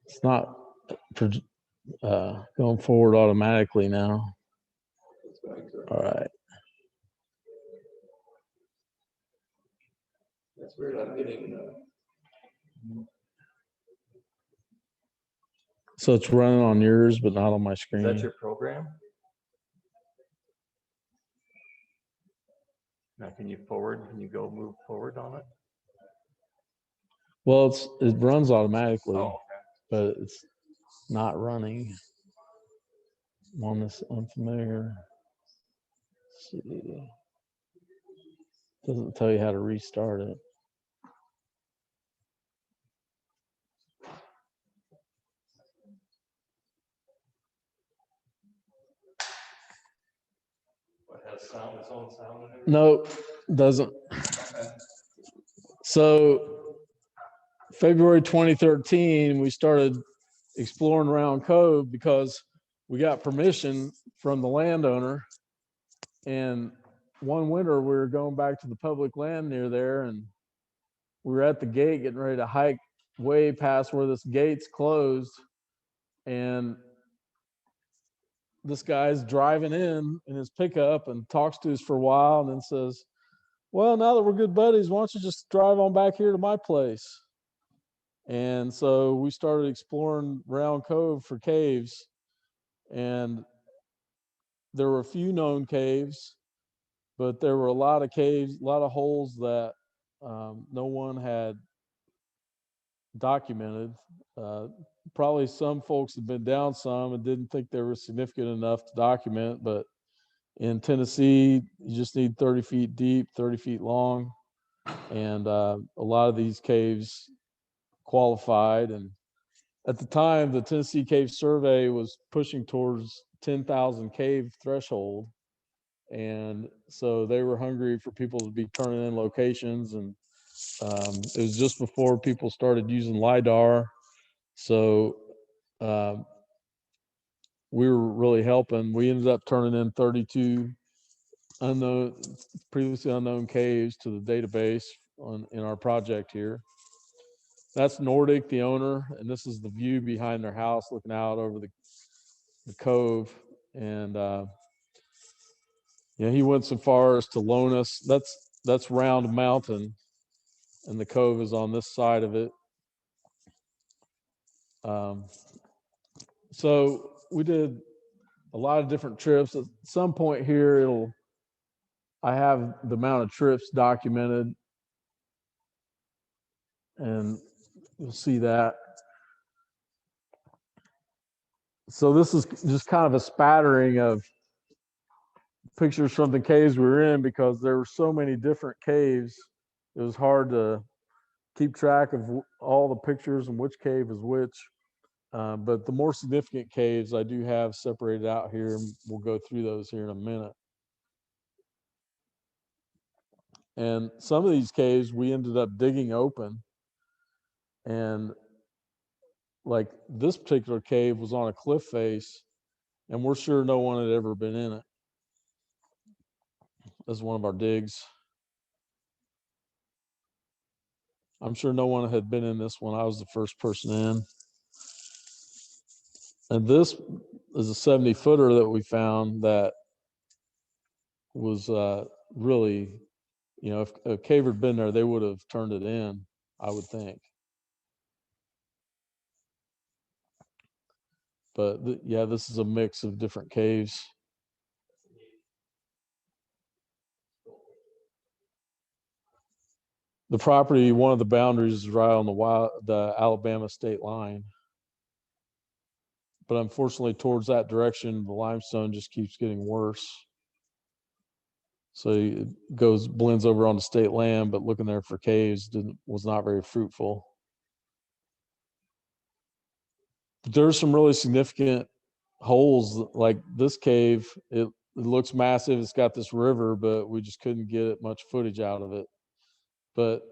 It's not going forward automatically now. All right. That's weird. I'm getting. So it's running on yours, but not on my screen. Is that your program? Now, can you forward? Can you go move forward on it? Well, it runs automatically, Oh, okay. but it's not running. I'm on this unfamiliar. Let's see. Doesn't tell you how to restart it. What has sound? Its own sound in it? No, doesn't. Okay. So February 2013, we started exploring around Cove because we got permission from the landowner. And one winter we were going back to the public land near there, and we were at the gate getting ready to hike way past where this gate's closed. And this guy's driving in his pickup and talks to us for a while and then says, well, now that we're good buddies, why don't you just drive on back here to my place? And so we started exploring Round Cove for caves, and there were a few known caves, but there were a lot of caves, a lot of holes that no one had documented. Probably some folks had been down some and didn't think they were significant enough to document, but in Tennessee, you just need 30 feet deep, 30 feet long. And a lot of these caves qualified. And at the time, the Tennessee Cave Survey was pushing towards 10,000 cave threshold. And so they were hungry for people to be turning in locations. And it was just before people started using LiDAR. So we were really helping. We ended up turning in 32 previously unknown caves to the database in our project here. That's Nordic, the owner, and this is the view behind their house looking out over the cove. And he went so far as to loan us. That's Round Mountain, and the cove is on this side of it. So we did a lot of different trips. At some point here, I have the amount of trips documented, and you'll see that. So this is just kind of a spattering of pictures from the caves we were in, because there were so many different caves. It was hard to keep track of all the pictures and which cave is which. But the more significant caves I do have separated out here, and we'll go through those here in a minute. And some of these caves we ended up digging open, and like this particular cave was on a cliff face, and we're sure no one had ever been in it. This is one of our digs. I'm sure no one had been in this one. I was the first person in. And this is a 70-footer that we found that was really, if a caver had been there, they would have turned it in, I would think. But yeah, this is a mix of different caves. The property, one of the boundaries is right on the Alabama state line. But unfortunately, towards that direction, the limestone just keeps getting worse. So it blends over onto state land, but looking there for caves was not very fruitful. There's some really significant holes, like this cave. It looks massive. It's got this river, but we just couldn't get much footage out of it. But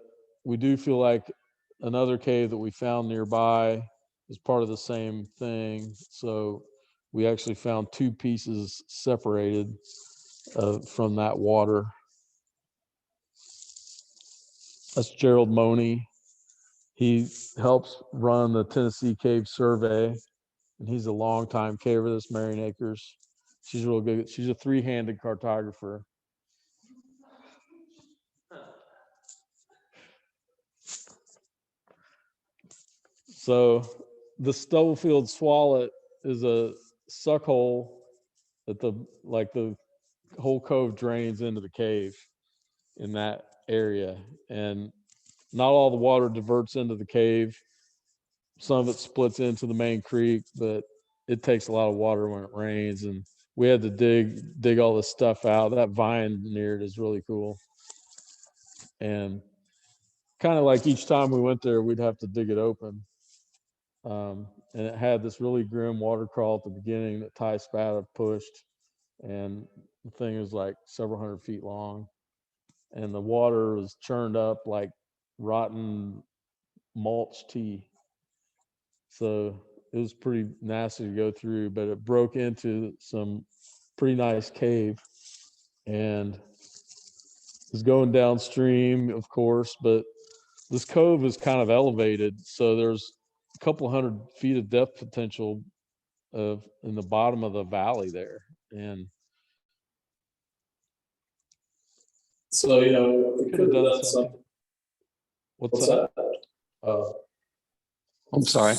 we do feel like another cave that we found nearby is part of the same thing. So we actually found two pieces separated from that water. That's Gerald Money. He helps run the Tennessee Cave Survey, and he's a longtime caver. This Marion Acres. She's real good. She's a three-handed cartographer. So the Stubblefield Swallet is a suck hole that the whole cove drains into the cave in that area, and not all the water diverts into the cave. Some of it splits into the main creek, but it takes a lot of water when it rains, and we had to dig all this stuff out. That vine near it is really cool, and kind of like each time we went there, we'd have to dig it open. And it had this really grim water crawl at the beginning that Ty Spada pushed, and the thing was like several hundred feet long, and the water was churned up like rotten mulch tea. So it was pretty nasty to go through, but it broke into some pretty nice cave, and is going downstream, of course, but this cove is kind of elevated, so there's a couple 100 feet of depth potential in the bottom of the valley there. And so, we could have done something. What's that? Oh, I'm sorry.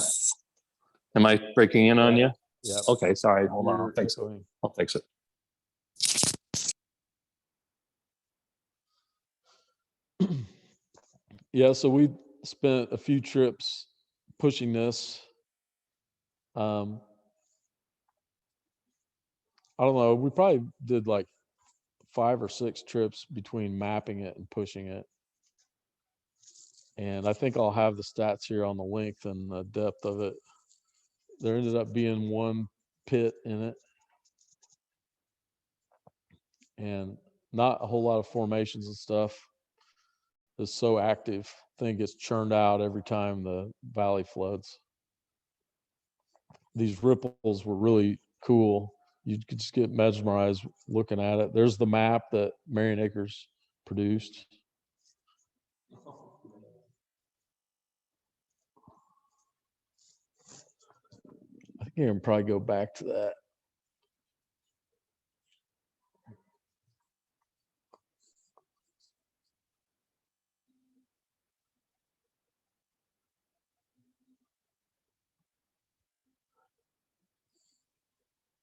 Am I breaking in on you? yeah. Okay, sorry. Hold on. I'll You're fix it. echoing. I'll fix it. Yeah, so we spent a few trips pushing this. I don't know, we probably did like 5 or 6 trips between mapping it and pushing it. And I think I'll have the stats here on the length and the depth of it. There ended up being one pit in it, and not a whole lot of formations and stuff. It's so active. Thing gets churned out every time the valley floods. These ripples were really cool. You could just get mesmerized looking at it. There's the map that Marion Acres produced. I think I can probably go back to that.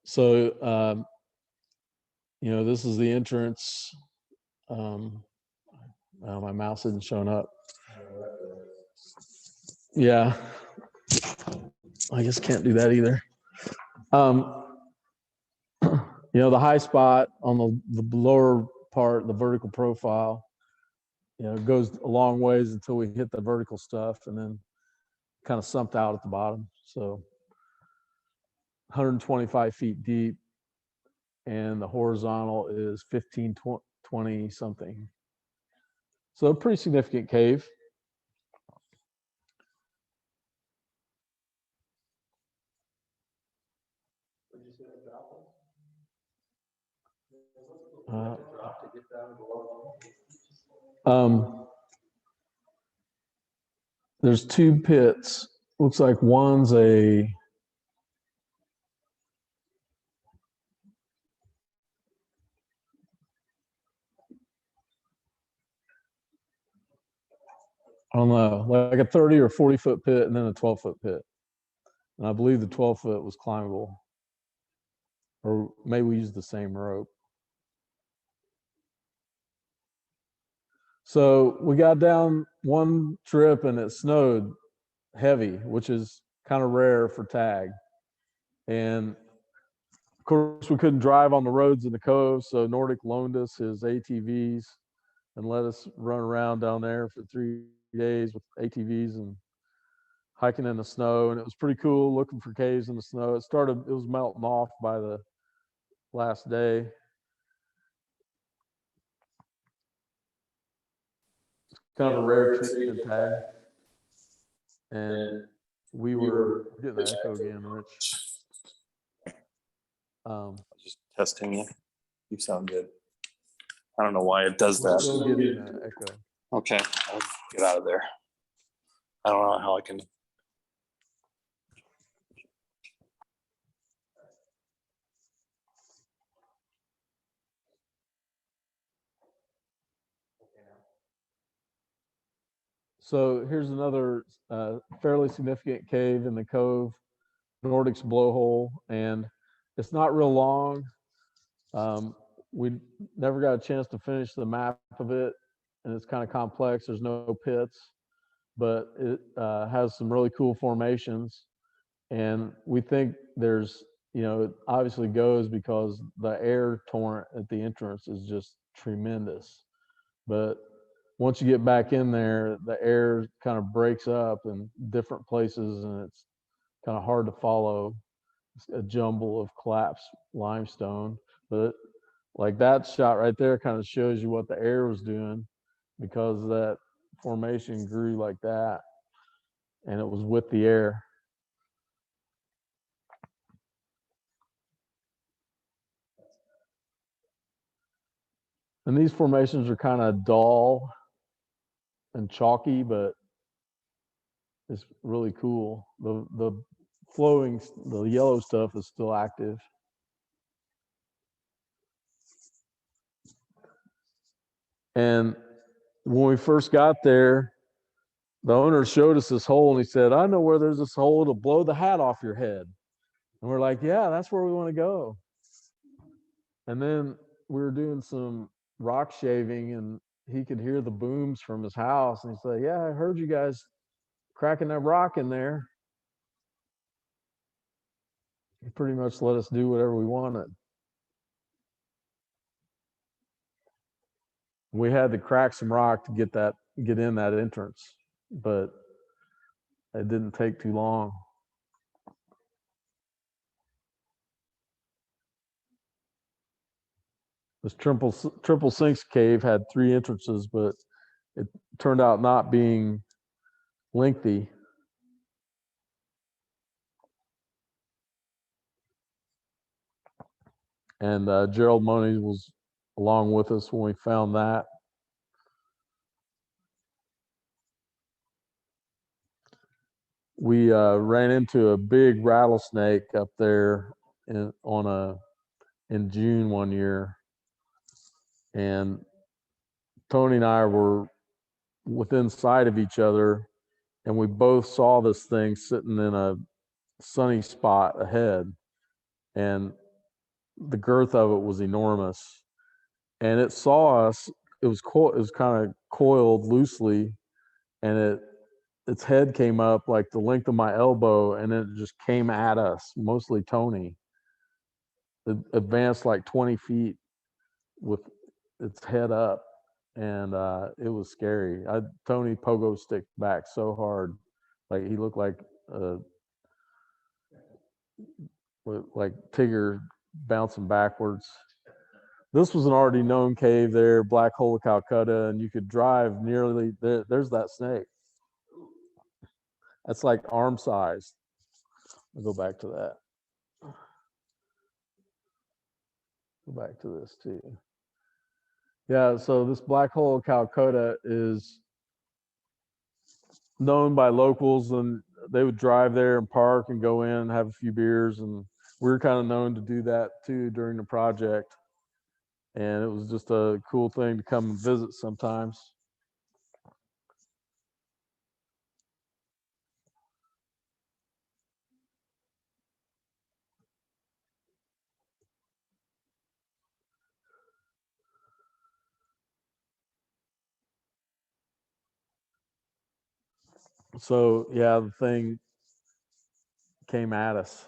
So, this is the entrance. My mouse isn't showing up. Yeah, I guess can't do that either. The high spot on the lower part, the vertical profile, it goes a long ways until we hit the vertical stuff, and then kind of sumped out at the bottom. So 125 feet deep, and the horizontal is 15, 20 something. So a pretty significant cave. There's 2 pits. Looks like one's I don't know, like a 30 or 40-foot pit, and then a 12-foot pit. And I believe the 12-foot was climbable, or maybe we used the same rope. So we got down one trip and it snowed heavy, which is kind of rare for tag. And of course, we couldn't drive on the roads in the cove, so Nordic loaned us his ATVs and let us run around down there for 3 days with ATVs and hiking in the snow. And it was pretty cool looking for caves in the snow. It was melting off by the last day. It's kind of a rare treat in tag. And we were getting an echo again, Rich. Just testing you. You sound good. I don't know why it does We're that. still getting an echo. Okay, I'll get out of there. I don't know how I can. So here's another fairly significant cave in the Cove, Nordics blowhole, and it's not real long. We never got a chance to finish the map of it, and it's kind of complex. There's no pits, but it has some really cool formations, and we think there's, it obviously goes because the air torrent at the entrance is just tremendous. But once you get back in there, the air kind of breaks up in different places, and it's kind of hard to follow. It's a jumble of collapsed limestone. But like that shot right there kind of shows you what the air was doing, because that formation grew like that, and it was with the air. And these formations are kind of dull and chalky, but it's really cool. The flowing, the yellow stuff is still active. And when we first got there, the owner showed us this hole, and he said, "I know where there's this hole to blow the hat off your head." And we're like, "Yeah, that's where we want to go." And then we were doing some rock shaving, and he could hear the booms from his house, and he said, "Yeah, I heard you guys cracking that rock in there." He pretty much let us do whatever we wanted. We had to crack some rock to get in that entrance, but it didn't take too long. This triple sinks cave had 3 entrances, but it turned out not being lengthy. And Gerald Money was along with us when we found that. We ran into a big rattlesnake up there in June one year, and Tony and I were within sight of each other, and we both saw this thing sitting in a sunny spot ahead, and the girth of it was enormous, and it saw us. It was kind of coiled loosely, and its head came up like the length of my elbow, and it just came at us, mostly Tony. It advanced like 20 feet with its head up, and it was scary. Tony pogo stick back so hard, like he looked uh, like Tigger bouncing backwards. This was an already known cave there, Black Hole of Calcutta, and you could drive nearly there. There's that snake. That's like arm sized. I'll go back to that. Go back to this too. Yeah, so this Black Hole of Calcutta is known by locals, and they would drive there and park and go in and have a few beers, and we were kind of known to do that too during the project. And it was just a cool thing to come and visit sometimes. So yeah, the thing came at us.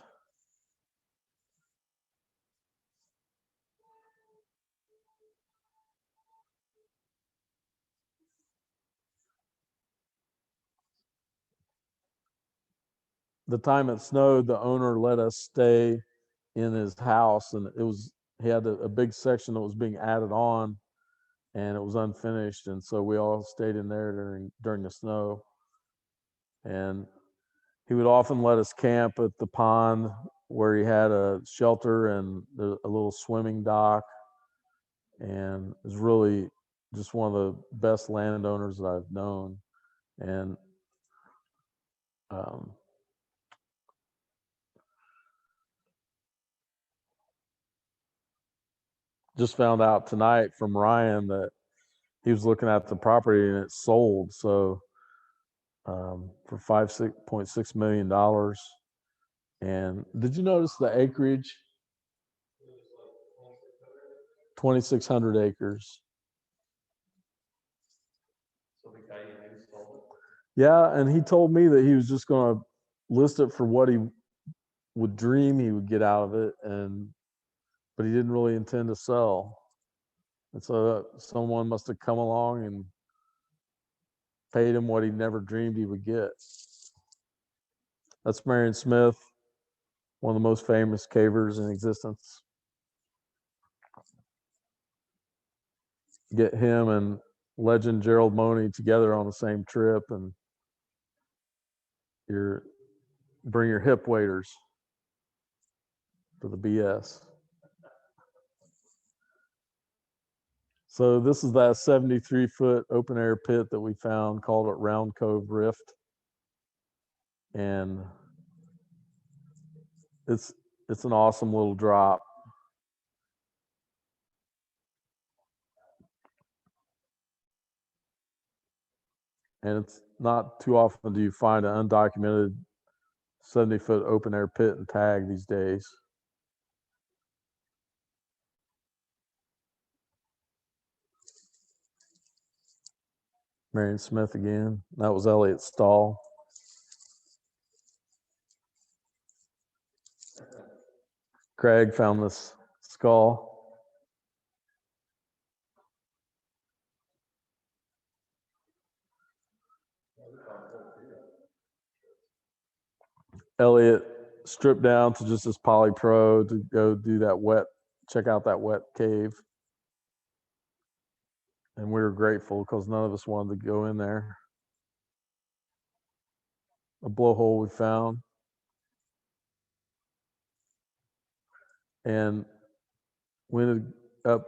The time it snowed, the owner let us stay in his house, and he had a big section that was being added on, and it was unfinished, and so we all stayed in there during the snow. And he would often let us camp at the pond where he had a shelter and a little swimming dock, and is really just one of the best landowners that I've known. And Um, just found out tonight from Ryan that he was looking at the property and it sold. So for $5.6 million. And did you notice the acreage? 2,600 acres. Yeah, and he told me that he was just going to list it for what he would dream he would get out of it, but he didn't really intend to sell. And so someone must have come along and paid him what he never dreamed he would get. That's Marion Smith, one of the most famous cavers in existence. Get him and legend Gerald Money together on the same trip, and bring your hip waders for the BS. So this is that 73-foot open air pit that we found, called it Round Cove Rift, and it's an awesome little drop. And it's not too often do you find an undocumented 70-foot open air pit and tag these days. Marion Smith again. That was Elliot Stahl. Craig found this skull. Elliot stripped down to just his poly pro to go do that check out that wet cave. And we were grateful because none of us wanted to go in there. A blowhole we found. And we ended up,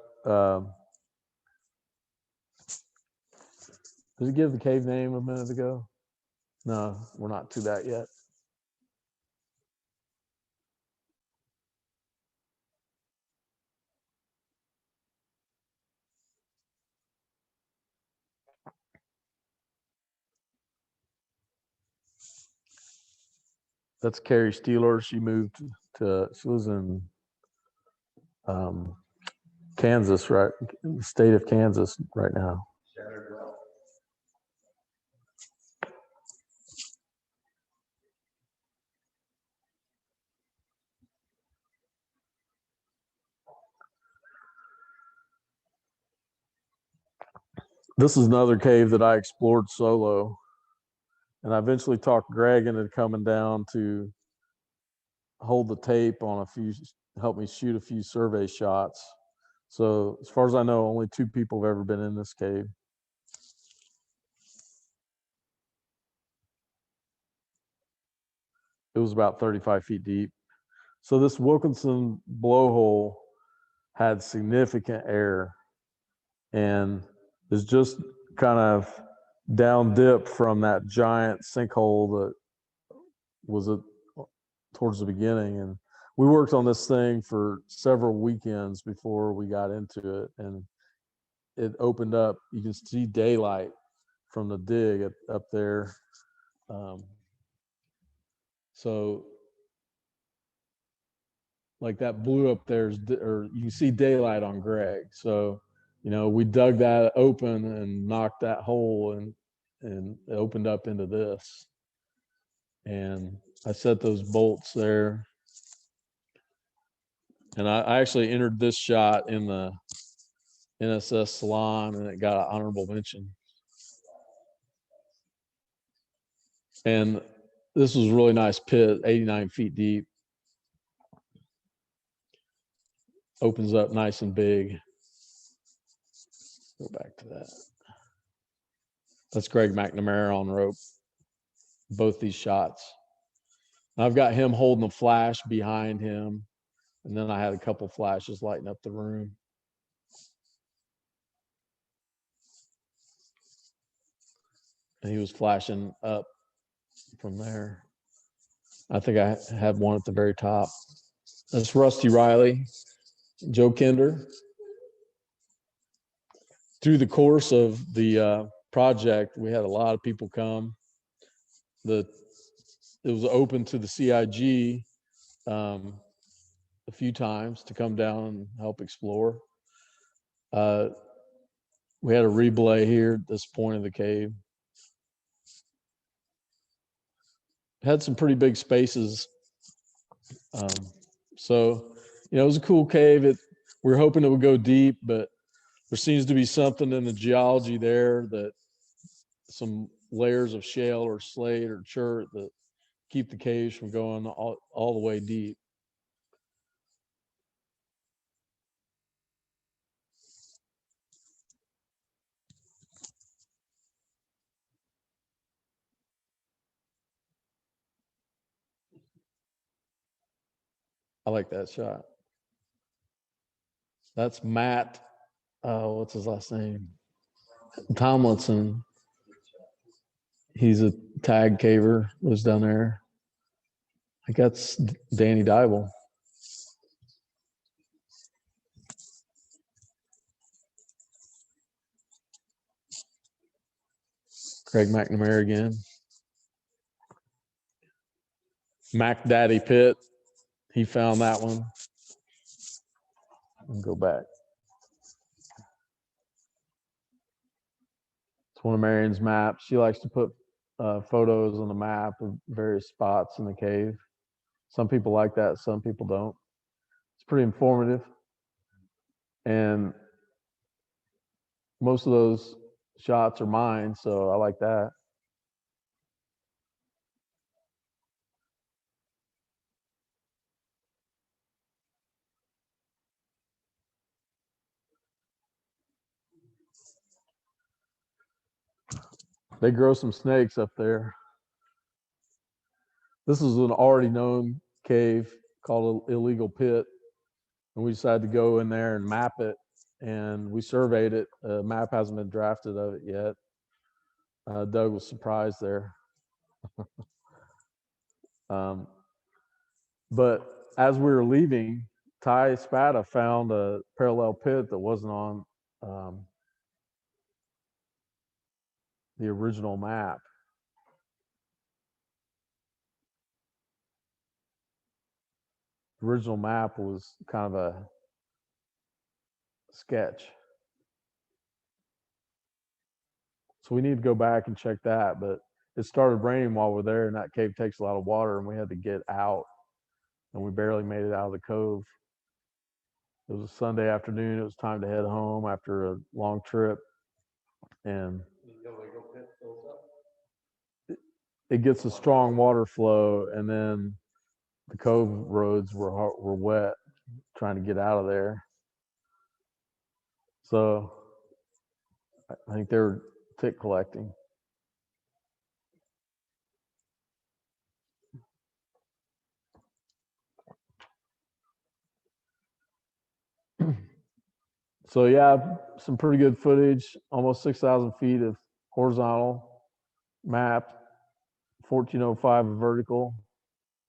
did he give the cave name a minute ago? No, we're not to that yet. That's Carrie Steeler. She was in Kansas, right? The state of Kansas right now. This is another cave that I explored solo. And I eventually talked Greg into coming down to hold the tape on help me shoot a few survey shots. So as far as I know, only 2 people have ever been in this cave. It was about 35 feet deep. So this Wilkinson blowhole had significant air and is just kind of down dip from that giant sinkhole that was towards the beginning. And we worked on this thing for several weekends before we got into it, and it opened up. You can see daylight from the dig up there. So like that blue up there or you can see daylight on Greg. So, we dug that open and knocked that hole and it opened up into this. And I set those bolts there. And I actually entered this shot in the NSS salon and it got an honorable mention. And this was a really nice pit, 89 feet deep. Opens up nice and big. Go back to that. That's Greg McNamara on rope. Both these shots. I've got him holding a flash behind him. And then I had a couple flashes lighting up the room. And he was flashing up from there. I think I had one at the very top. That's Rusty Riley, Joe Kinder. Through the course of the project, we had a lot of people come. It was open to the CIG a few times to come down and help explore. We had a replay here at this point of the cave. Had some pretty big spaces. So, it was a cool cave. We were hoping it would go deep, but there seems to be something in the geology there, that some layers of shale or slate or chert that keep the caves from going all the way deep. I like that shot. That's Matt. What's his last name? Tomlinson. He's a tag caver, lives down there. I think that's Danny Dybel. Craig McNamara again. Mac Daddy Pitt. He found that one. And go back. It's one of Marion's maps. She likes to put photos on the map of various spots in the cave. Some people like that, some people don't. It's pretty informative. And most of those shots are mine, so I like that. They grow some snakes up there. This is an already known cave called Illegal Pit, and we decided to go in there and map it, and we surveyed it. A map hasn't been drafted of it yet. Doug was surprised there. But as we were leaving, Ty Spada found a parallel pit that wasn't on the original map. The original map was kind of a sketch. So we need to go back and check that. But it started raining while we're there, and that cave takes a lot of water, and we had to get out, and we barely made it out of the cove. It was a Sunday afternoon. It was time to head home after a long trip, and it gets a strong water flow, and then the cove roads were wet trying to get out of there. So I think they were tick collecting. So yeah, some pretty good footage. Almost 6,000 feet of horizontal map, 1405 of vertical,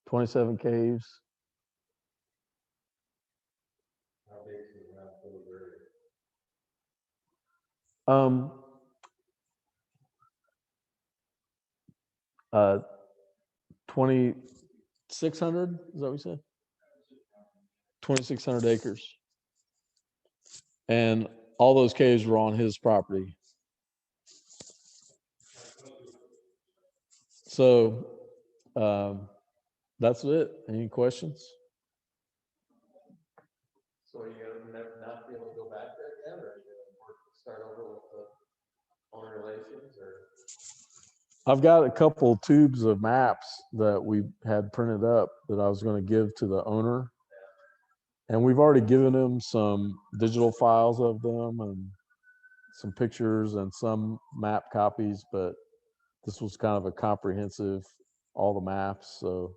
27 caves. Um, 2,600, is that what we said? 2,600 acres. And all those caves were on his property. So that's it. Any questions? So are you gonna not be able to go back there again, or are you gonna start over with the owner relations, or? I've got a couple tubes of maps that we had printed up that I was going to give to the owner. And we've already given him some digital files of them and some pictures and some map copies, but this was kind of a comprehensive, all the maps. So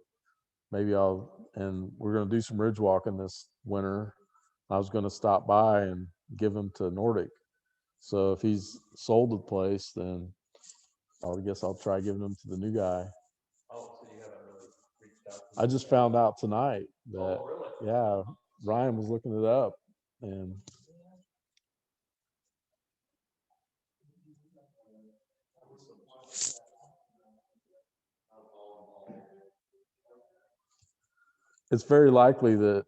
maybe and we're going to do some ridge walking this winter. I was going to stop by and give them to Nordic. So if he's sold the place, then I guess I'll try giving them to the new guy. I just found out tonight that, Oh, really? yeah, Ryan was looking it up, and it's very likely that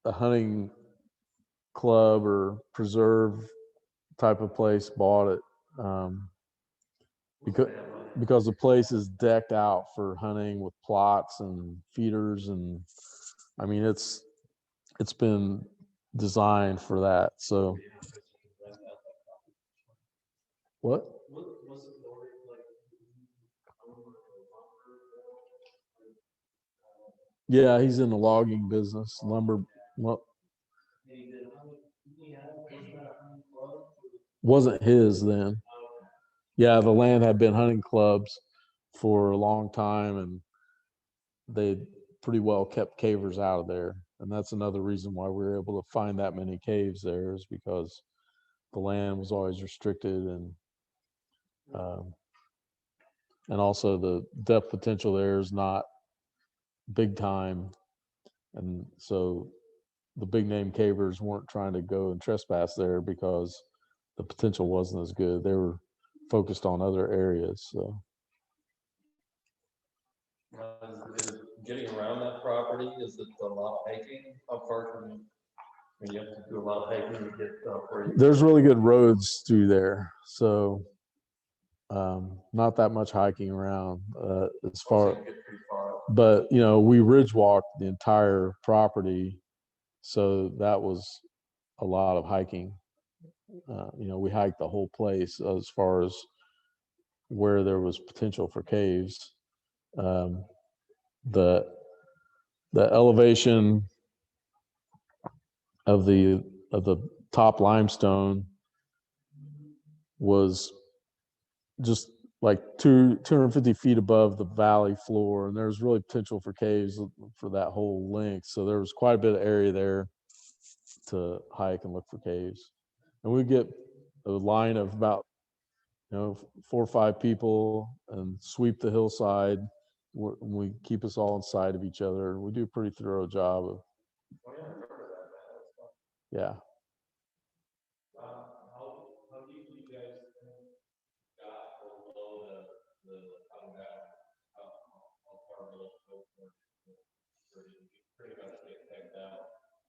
a hunting club or preserve type of place bought it, because the place is decked out for hunting with plots and feeders, and I mean it's been designed for that. So what? Yeah, he's in the logging business, lumber. Well, wasn't his then. Yeah, the land had been hunting clubs for a long time, and they pretty well kept cavers out of there. And that's another reason why we were able to find that many caves there, is because the land was always restricted, um, and also the depth potential there is not big time, and so the big name cavers weren't trying to go and trespass there because the potential wasn't as good. They were focused on other areas. So Is getting around that property, is it a lot of hiking? How far can you, when you have to do a lot of hiking to get where you? there's really good roads through there. So not that much hiking around as far, You get pretty far. but we ridge walked the entire property, so that was a lot of hiking. We hiked the whole place as far as where there was potential for caves. Um, the the elevation of the top limestone was just like 250 feet above the valley floor, and there's really potential for caves for that whole length. So there was quite a bit of area there to hike and look for caves, and we get a line of about 4 or 5 people and sweep the hillside. We keep us all inside of each other. We do a pretty thorough job of, Oh, yeah, I remember that. yeah. How deep do you guys got below the coming down? How far below the coast where you pretty much get pegged out?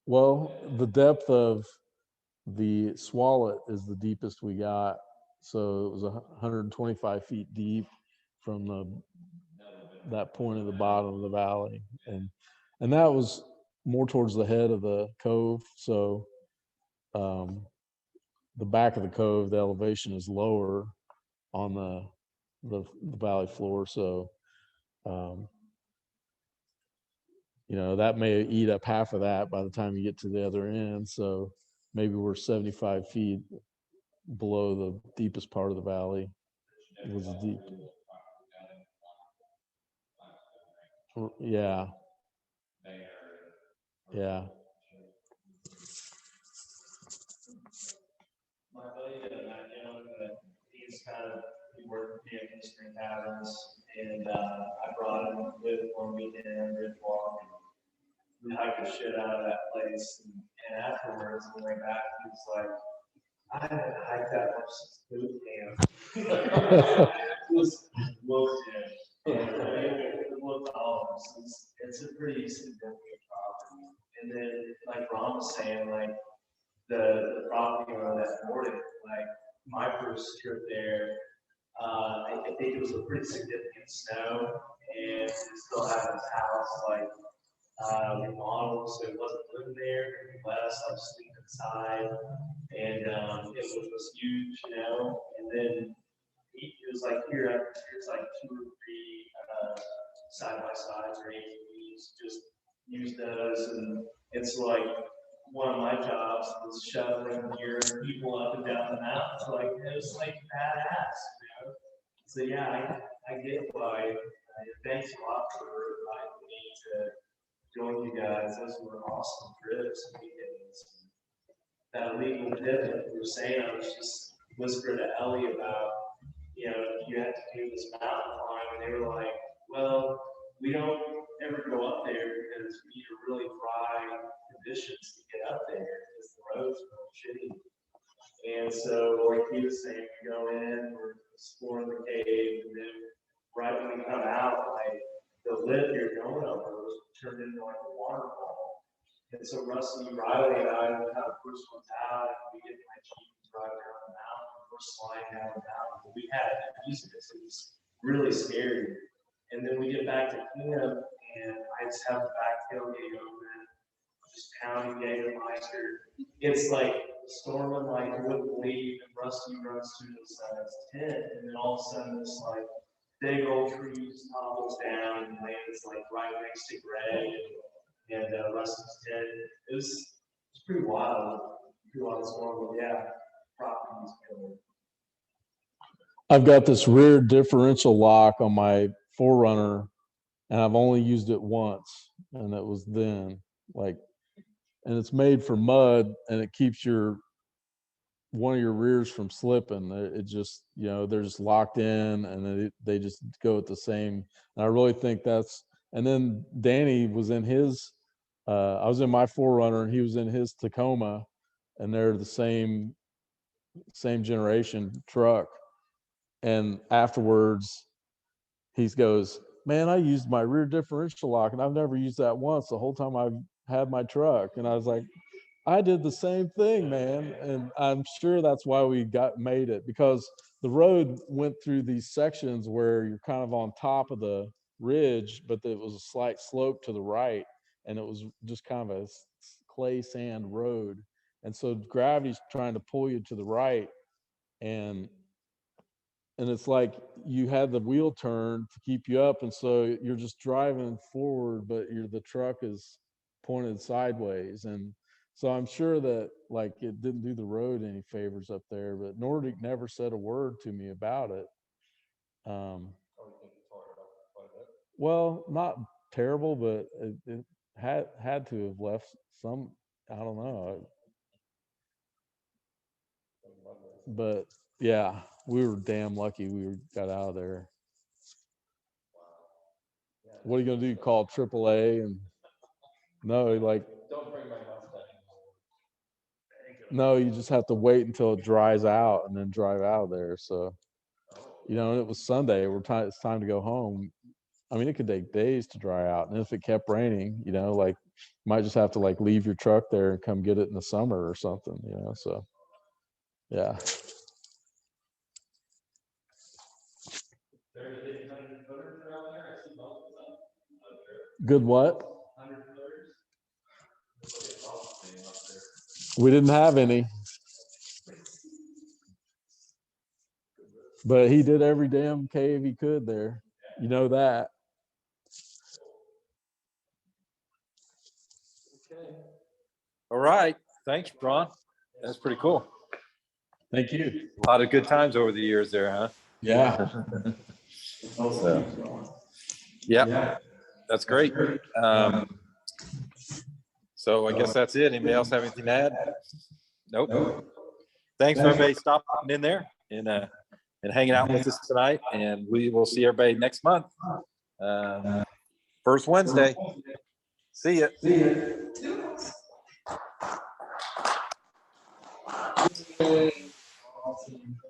Well, the depth of the Swallet is the deepest we got. So it was 125 feet deep from that point of the bottom of the valley, and that was more towards the head of the cove. So um, the back of the cove, the elevation is lower on the valley floor. So um, that may eat up half of that by the time you get to the other end. So maybe we're 75 feet below the deepest part of the valley. It was deep. Yeah. Yeah. My buddy, Matt Young, he's kind of he worked with me at Eastern Cabins, and I brought him with one weekend, Ridge Walk, and we hiked the shit out of that place. And afterwards, on the way back, he was like, I haven't hiked that much since boot camp. It was bullshit. It looked awesome. It's a pretty significant property. And then, like Ron was saying, like, the property owner that morning, like my first trip there, I think it was a pretty significant snow, and we still had his house like remodeled, so it wasn't living there. He let us like sleep inside, and it was this huge, and then it was like here's like 2 or 3 side by sides or ATVs, just use those, and it's like one of my jobs was shoveling gear and people up and down the mountains. Like it was like badass. So yeah, I get why. Thanks a lot for inviting me to join you guys. Those were awesome trips and weekends. That illegal pivot we were saying, I was just whispering to Ellie about, you have to do this mountain climb, and they were like, well, we don't ever go up there because we need a really dry conditions to get up there because the roads are shitty. And so, like he was saying, we go in, we're exploring the cave, and then right when we come out, like the lip you're going over was turned into like a waterfall. And so Rusty, Riley, and I were kind of first ones out, and we get my Jeep and drive down the mountain, and we're sliding down the mountain. But we had music, so it was really scary. And then we get back to camp, and I just have the back tailgate open, just pounding Jägermeister. It's like storming like you wouldn't believe, and Rusty runs through this tent, and then all of a sudden this like big old tree just topples down and lands like right next to Greg and Rusty's tent. It's pretty wild. Pretty wild storm, but yeah, property's killer. I've got this rear differential lock on my 4Runner, and I've only used it once, and it was then. Like, and it's made for mud, and it keeps one of your rears from slipping. It just, they're just locked in, and they just go at the same. And I really think that's. And then Danny was in his. I was in my 4Runner, and he was in his Tacoma, and they're the same generation truck. And afterwards, he goes, "Man, I used my rear differential lock, and I've never used that once the whole time I've had my truck." And I was like, I did the same thing, man. And I'm sure that's why we made it, because the road went through these sections where you're kind of on top of the ridge, but there was a slight slope to the right, and it was just kind of a clay sand road. And so gravity's trying to pull you to the right, and it's like you had the wheel turn to keep you up, and so you're just driving forward, but the truck is pointed sideways. And so I'm sure that like it didn't do the road any favors up there, but Nordic never said a word to me about it. Well, not terrible, but it had to have left some, I don't know. But yeah, we were damn lucky we got out of there. What are you gonna do? Call AAA? And no, like, Don't bring my Mustang. no, you just have to wait until it dries out and then drive out of there. So, and it was Sunday. It's time to go home. I mean, it could take days to dry out, and if it kept raining, like, you might just have to like leave your truck there and come get it in the summer or something. So yeah. There's a 100-footer around there. I see most of them out there. Good what? 100-footers. Look at Mustang up there. We didn't have any, but he did every damn cave he could there. You know that. Okay. All right. Thanks, Ron. That's pretty cool. Thank you. A lot of good times over the years there, huh? Yeah. Yeah, that's great. So I guess that's it. Anybody else have anything to add? Nope. Thanks for everybody stopping in there and hanging out with us tonight. And we will see everybody next month. First Wednesday. See ya.